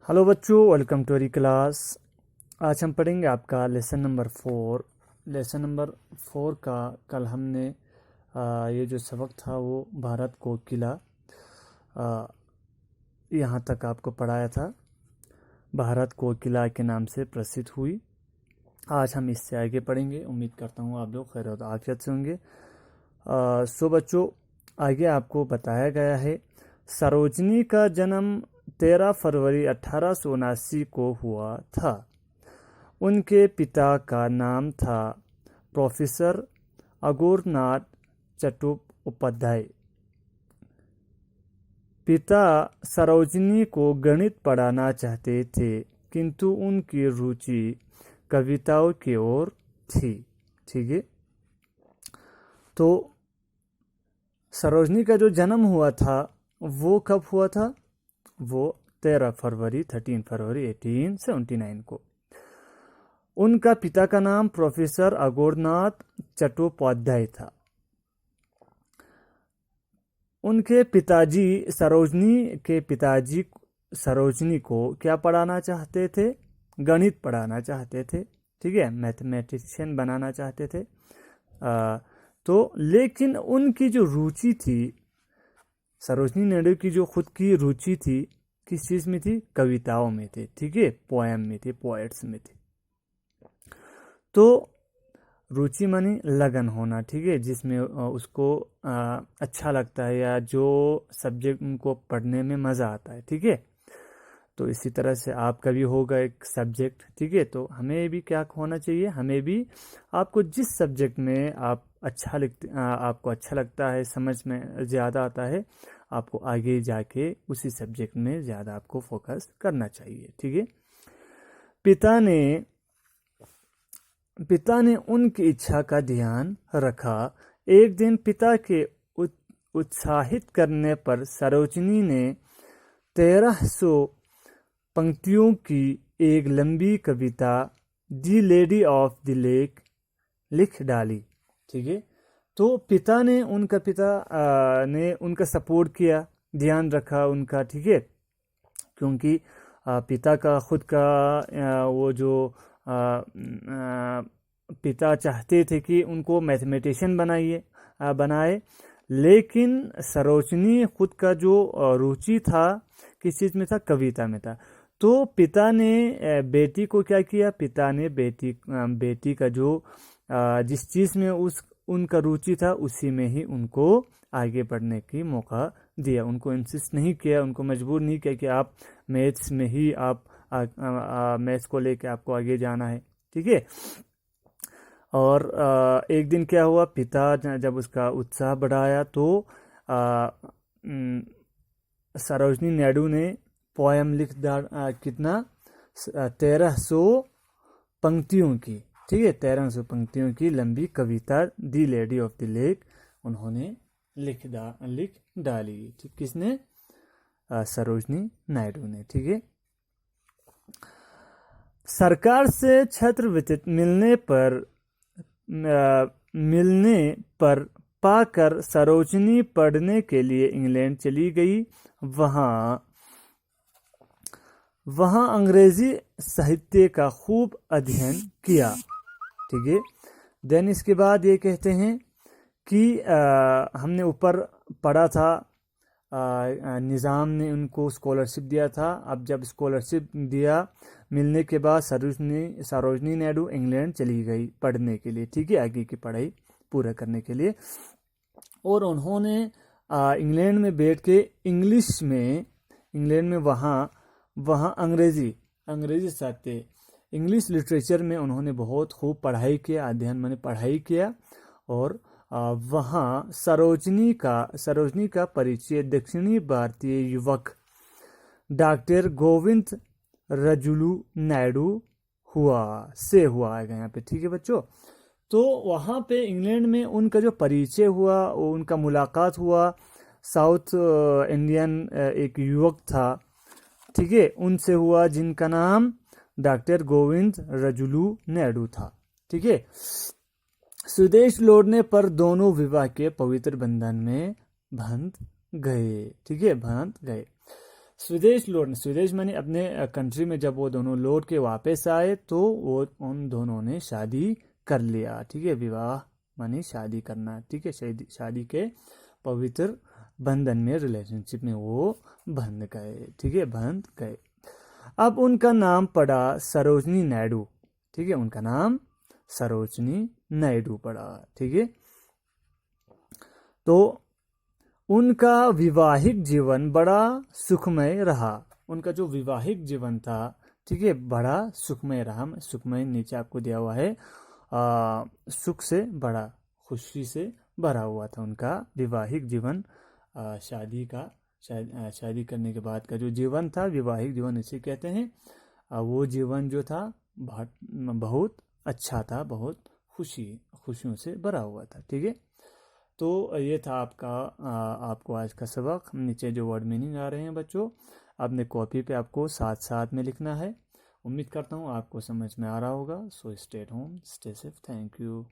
Hello बच्चों, welcome to अरी class. आज हम पढ़ेंगे आपका लेसन नंबर 4। लेसन नंबर 4 का कल हमने ये जो सबक था वो भारत कोकिला यहाँ तक आपको पढ़ाया था। भारत कोकिला के नाम से प्रसिद्ध हुई। आज हम इससे आगे पढ़ेंगे। उम्मीद करता हूँ आप लोग खैर और आफियत से होंगे। सो बच्चों, आगे आपको बताया गया है सरोजनी का जन्म 13 फरवरी 1879 को हुआ था। उनके पिता का नाम था प्रोफेसर अघोरनाथ चट्टोपाध्याय। पिता सरोजनी को गणित पढ़ाना चाहते थे, किंतु उनकी रुचि कविताओं की ओर थी। ठीक है, तो सरोजनी का जो जन्म हुआ था वो कब हुआ था? वो 13 फरवरी 1879 को। उनका पिता का नाम प्रोफेसर अघोरनाथ चट्टोपाध्याय था। उनके पिताजी सरोजनी को क्या पढ़ाना चाहते थे? गणित पढ़ाना चाहते थे। ठीक है, मैथमेटिशियन बनाना चाहते थे। तो लेकिन उनकी जो रुचि थी, सरोजनी नायडू की जो खुद की रुचि थी, किस चीज़ में थी? कविताओं में थी। ठीक है, पोएम में थी, पोएट्स में थी। तो रुचि मानी लगन होना। ठीक है, जिसमें उसको अच्छा लगता है या जो सब्जेक्ट उनको पढ़ने में मज़ा आता है। ठीक है, तो इसी तरह से आपका भी होगा एक सब्जेक्ट। ठीक है, तो हमें भी क्या होना चाहिए? हमें भी आपको जिस सब्जेक्ट में आपको अच्छा लगता है, समझ में ज़्यादा आता है, आपको आगे जाके उसी सब्जेक्ट में ज़्यादा आपको फोकस करना चाहिए। ठीक है, पिता ने उनकी इच्छा का ध्यान रखा। एक दिन पिता के उत्साहित करने पर सरोजनी ने 1300 पंक्तियों की एक लंबी कविता दी लेडी ऑफ द लेक लिख डाली। ठीक है, तो पिता ने उनका सपोर्ट किया, ध्यान रखा उनका। ठीक है, क्योंकि पिता का खुद का वो जो पिता चाहते थे कि उनको मैथमेटिशियन बनाए, लेकिन सरोजनी खुद का जो रुचि था किस चीज़ में था? कविता में था। तो पिता ने बेटी को क्या किया? पिता ने बेटी का जो जिस चीज़ में उनका रुचि था उसी में ही उनको आगे बढ़ने की मौका दिया। उनको इंसिस्ट नहीं किया, उनको मजबूर नहीं किया कि आप मैथ्स में ही मैथ्स को लेके आपको आगे जाना है। ठीक है, और एक दिन क्या हुआ? पिता जब उसका उत्साह बढ़ाया तो सरोजनी नायडू ने पोएम लिख कितना? 1300 पंक्तियों की। ठीक है, 1300 पंक्तियों की लंबी कविता दी लेडी ऑफ द लेक उन्होंने लिख डाली। ठीक, किसने? सरोजनी नायडू ने। ठीक है, सरकार से छात्रवृत्ति मिलने पर पाकर सरोजनी पढ़ने के लिए इंग्लैंड चली गई। वहाँ अंग्रेजी साहित्य का खूब अध्ययन किया। ठीक है, देन इसके बाद ये कहते हैं कि हमने ऊपर पढ़ा था, निज़ाम ने उनको स्कॉलरशिप दिया था। अब जब स्कॉलरशिप दिया मिलने के बाद सरोजनी नायडू इंग्लैंड चली गई पढ़ने के लिए। ठीक है, आगे की पढ़ाई पूरा करने के लिए। और उन्होंने इंग्लैंड में बैठ के इंग्लैंड में वहाँ अंग्रेजी साहित्य, इंग्लिश लिटरेचर में उन्होंने बहुत खूब पढ़ाई किया, पढ़ाई किया। और वहाँ सरोजनी का परिचय दक्षिणी भारतीय युवक डॉक्टर गोविंद रजुलू नायडू हुआ है यहाँ पे। ठीक है बच्चों, तो वहाँ पे इंग्लैंड में उनका जो परिचय हुआ, उनका मुलाकात हुआ, साउथ इंडियन एक युवक था। ठीक है, उनसे हुआ, जिनका नाम डॉक्टर गोविंद रजुलू नायडू था। ठीक है, स्वदेश लौटने पर दोनों विवाह के पवित्र बंधन में बंध गए। ठीक है, बंध गए। स्वदेश लौट, स्वदेश माने अपने कंट्री में जब वो दोनों लौट के वापस आए तो वो उन दोनों ने शादी कर लिया, ठीक है। विवाह माने शादी करना, ठीक है। शादी के पवित्र बंधन में, रिलेशनशिप में वो बंध गए, ठीक है, बंध गए। अब उनका नाम पड़ा सरोजनी नायडू, ठीक है, उनका नाम सरोजनी नायडू पड़ा, ठीक है। तो उनका विवाहिक जीवन बड़ा सुखमय रहा, उनका जो विवाहिक जीवन था, ठीक है, बड़ा सुखमय रहा। सुखमय नीचे आपको दिया हुआ है, सुख से बड़ा, खुशी से भरा हुआ था उनका विवाहिक जीवन। शादी करने के बाद का जो जीवन था, विवाहिक जीवन इसे कहते हैं। वो जीवन जो था बहुत अच्छा था, बहुत खुशियों से भरा हुआ था, ठीक है। तो ये था आपको आज का सबक। नीचे जो वर्ड मीनिंग आ रहे हैं बच्चों, आपने कॉपी पे आपको साथ साथ में लिखना है। उम्मीद करता हूँ आपको समझ में आ रहा होगा। So stay at home, stay safe, thank you.